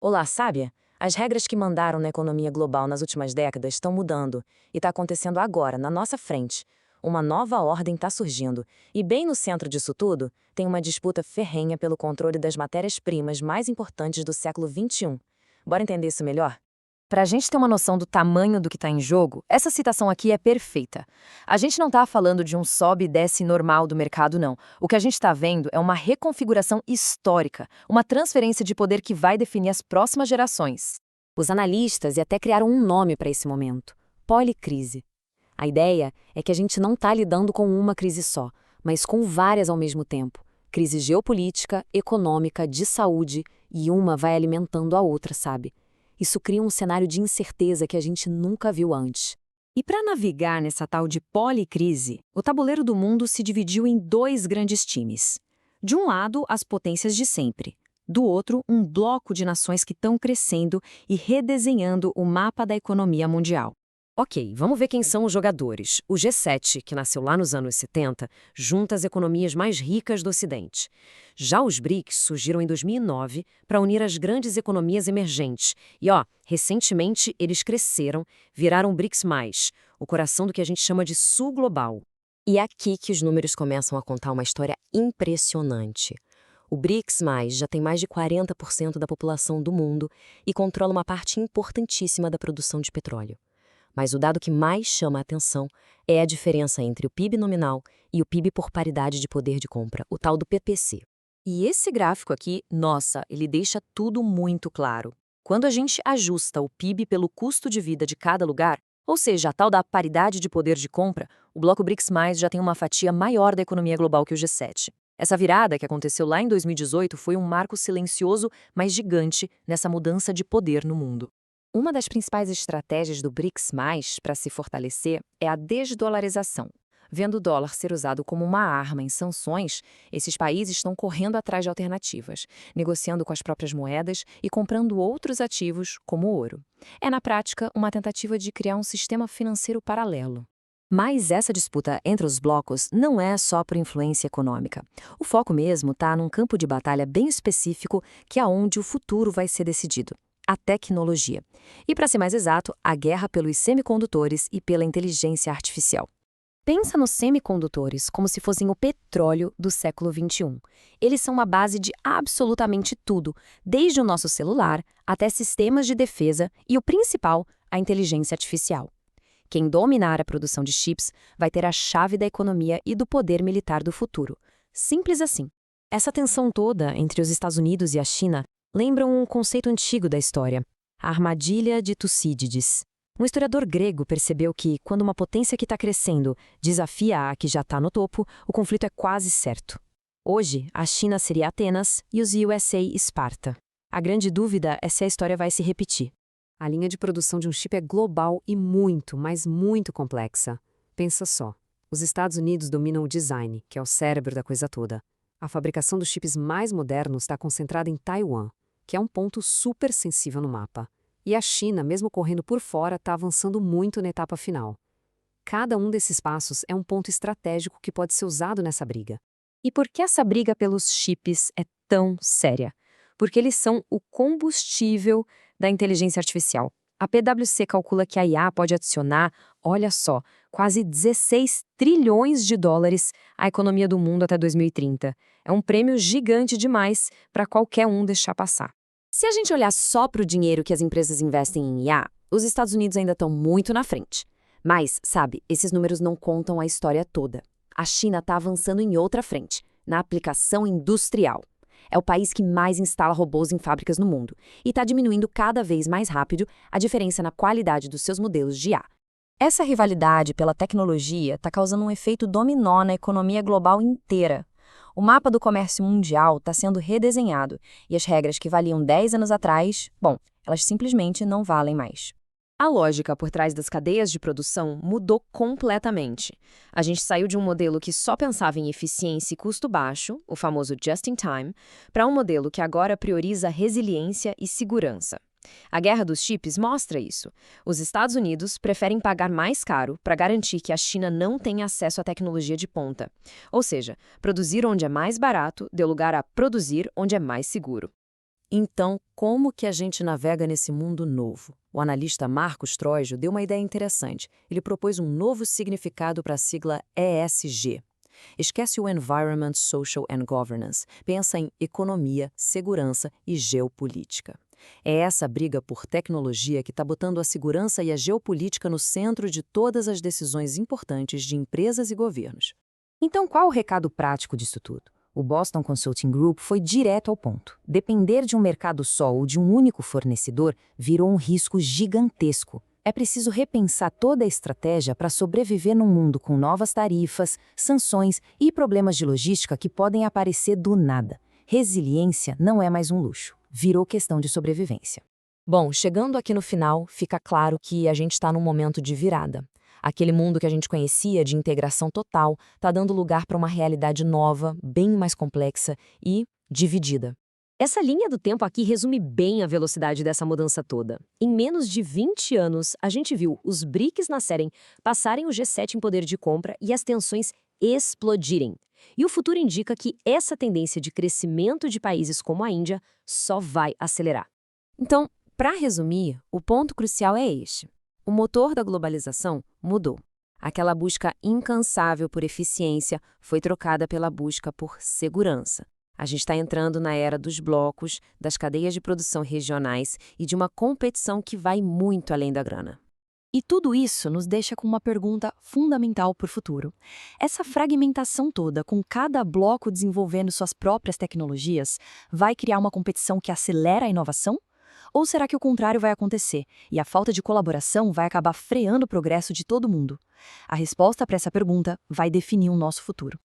Olá, sabe? As regras que mandaram na economia global nas últimas décadas estão mudando, e está acontecendo agora, na nossa frente. Uma nova ordem está surgindo, e bem no centro disso tudo, tem uma disputa ferrenha pelo controle das matérias-primas mais importantes do século XXI. Bora entender isso melhor? Para a gente ter uma noção do tamanho do que está em jogo, essa citação aqui é perfeita. A gente não está falando de um sobe e desce normal do mercado, não. O que a gente está vendo é uma reconfiguração histórica, uma transferência de poder que vai definir as próximas gerações. Os analistas e até criaram um nome para esse momento: policrise. A ideia é que a gente não está lidando com uma crise só, mas com várias ao mesmo tempo. Crise geopolítica, econômica, de saúde, e uma vai alimentando a outra, sabe? Isso cria um cenário de incerteza que a gente nunca viu antes. E para navegar nessa tal de policrise, o tabuleiro do mundo se dividiu em dois grandes times. De um lado, as potências de sempre. Do outro, um bloco de nações que estão crescendo e redesenhando o mapa da economia mundial. Ok, vamos ver quem são os jogadores. O G7, que nasceu lá nos anos 70, junta as economias mais ricas do Ocidente. Já os BRICS surgiram em 2009 para unir as grandes economias emergentes. E, recentemente eles cresceram, viraram BRICS+, o coração do que a gente chama de Sul Global. E é aqui que os números começam a contar uma história impressionante. O BRICS+, já tem mais de 40% da população do mundo e controla uma parte importantíssima da produção de petróleo. Mas o dado que mais chama a atenção é a diferença entre o PIB nominal e o PIB por paridade de poder de compra, o tal do PPC. E esse gráfico aqui, nossa, ele deixa tudo muito claro. Quando a gente ajusta o PIB pelo custo de vida de cada lugar, ou seja, a tal da paridade de poder de compra, o bloco BRICS+, já tem uma fatia maior da economia global que o G7. Essa virada que aconteceu lá em 2018 foi um marco silencioso, mas gigante, nessa mudança de poder no mundo. Uma das principais estratégias do BRICS+, para se fortalecer, é a desdolarização. Vendo o dólar ser usado como uma arma em sanções, esses países estão correndo atrás de alternativas, negociando com as próprias moedas e comprando outros ativos, como o ouro. É, na prática, uma tentativa de criar um sistema financeiro paralelo. Mas essa disputa entre os blocos não é só por influência econômica. O foco mesmo está num campo de batalha bem específico, que é onde o futuro vai ser decidido: a tecnologia. E, para ser mais exato, a guerra pelos semicondutores e pela inteligência artificial. Pensa nos semicondutores como se fossem o petróleo do século XXI. Eles são uma base de absolutamente tudo, desde o nosso celular até sistemas de defesa e, o principal, a inteligência artificial. Quem dominar a produção de chips vai ter a chave da economia e do poder militar do futuro. Simples assim. Essa tensão toda entre os Estados Unidos e a China lembra um conceito antigo da história: a armadilha de Tucídides. Um historiador grego percebeu que, quando uma potência que está crescendo desafia a que já está no topo, o conflito é quase certo. Hoje, a China seria Atenas e os USA Esparta. A grande dúvida é se a história vai se repetir. A linha de produção de um chip é global e muito, mas muito complexa. Pensa só. Os Estados Unidos dominam o design, que é o cérebro da coisa toda. A fabricação dos chips mais modernos está concentrada em Taiwan, que é um ponto super sensível no mapa. E a China, mesmo correndo por fora, está avançando muito na etapa final. Cada um desses passos é um ponto estratégico que pode ser usado nessa briga. E por que essa briga pelos chips é tão séria? Porque eles são o combustível da inteligência artificial. A PwC calcula que a IA pode adicionar, olha só, quase 16 trilhões de dólares à economia do mundo até 2030. É um prêmio gigante demais para qualquer um deixar passar. Se a gente olhar só para o dinheiro que as empresas investem em IA, os Estados Unidos ainda estão muito na frente. Mas, sabe, esses números não contam a história toda. A China está avançando em outra frente, na aplicação industrial. É o país que mais instala robôs em fábricas no mundo e está diminuindo cada vez mais rápido a diferença na qualidade dos seus modelos de IA. Essa rivalidade pela tecnologia está causando um efeito dominó na economia global inteira. O mapa do comércio mundial está sendo redesenhado e as regras que valiam 10 anos atrás, elas simplesmente não valem mais. A lógica por trás das cadeias de produção mudou completamente. A gente saiu de um modelo que só pensava em eficiência e custo baixo, o famoso just-in-time, para um modelo que agora prioriza resiliência e segurança. A guerra dos chips mostra isso. Os Estados Unidos preferem pagar mais caro para garantir que a China não tenha acesso à tecnologia de ponta. Ou seja, produzir onde é mais barato deu lugar a produzir onde é mais seguro. Então, como que a gente navega nesse mundo novo? O analista Marcos Trojo deu uma ideia interessante. Ele propôs um novo significado para a sigla ESG. Esquece o Environment, Social and Governance. Pensa em economia, segurança e geopolítica. É essa briga por tecnologia que está botando a segurança e a geopolítica no centro de todas as decisões importantes de empresas e governos. Então, qual o recado prático disso tudo? O Boston Consulting Group foi direto ao ponto. Depender de um mercado só ou de um único fornecedor virou um risco gigantesco. É preciso repensar toda a estratégia para sobreviver num mundo com novas tarifas, sanções e problemas de logística que podem aparecer do nada. Resiliência não é mais um luxo, virou questão de sobrevivência. Bom, chegando aqui no final, fica claro que a gente está num momento de virada. Aquele mundo que a gente conhecia de integração total está dando lugar para uma realidade nova, bem mais complexa e dividida. Essa linha do tempo aqui resume bem a velocidade dessa mudança toda. Em menos de 20 anos, a gente viu os BRICS nascerem, passarem o G7 em poder de compra e as tensões explodirem. E o futuro indica que essa tendência de crescimento de países como a Índia só vai acelerar. Então, para resumir, o ponto crucial é este. O motor da globalização mudou. Aquela busca incansável por eficiência foi trocada pela busca por segurança. A gente está entrando na era dos blocos, das cadeias de produção regionais e de uma competição que vai muito além da grana. E tudo isso nos deixa com uma pergunta fundamental para o futuro. Essa fragmentação toda, com cada bloco desenvolvendo suas próprias tecnologias, vai criar uma competição que acelera a inovação? Ou será que o contrário vai acontecer e a falta de colaboração vai acabar freando o progresso de todo mundo? A resposta para essa pergunta vai definir o nosso futuro.